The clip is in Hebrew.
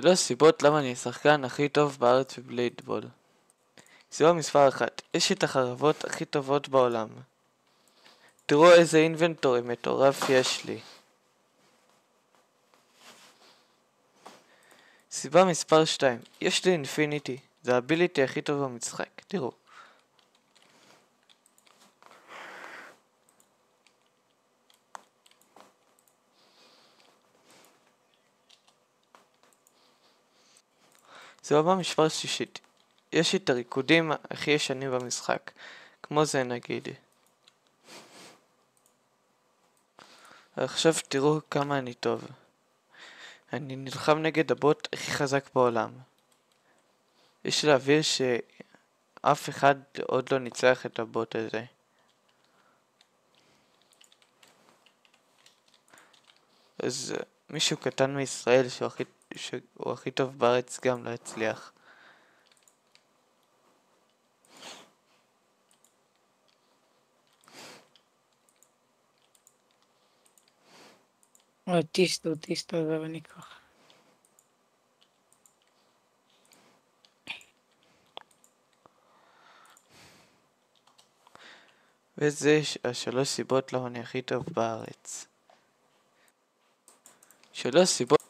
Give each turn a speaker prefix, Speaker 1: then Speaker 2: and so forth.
Speaker 1: 3 סיבות למה אני השחקן הכי טוב בארץ בבליידבול. סיבה מספר 1, יש את החרבות הכי טובות בעולם. תראו איזה אינבנטורי מטורף יש לי. סיבה מספר 2, יש לי אינפיניטי, זה הביליטי הכי טוב במשחק, תראו. סיבה מספר 6, יש את הריקודים הכי ישנים במשחק, כמו זה נגיד. עכשיו תראו כמה אני טוב. אני נלחם נגד הבוט הכי חזק בעולם. יש להבהיר שאף אחד עוד לא ניצח את הבוט הזה. אז מישהו קטן מישראל שהוא הכי טוב בארץ גם לא הצליח.
Speaker 2: אוטיסט, זה נקרא.
Speaker 1: וזה 3 סיבות למה אני הכי טוב בארץ. 3 סיבות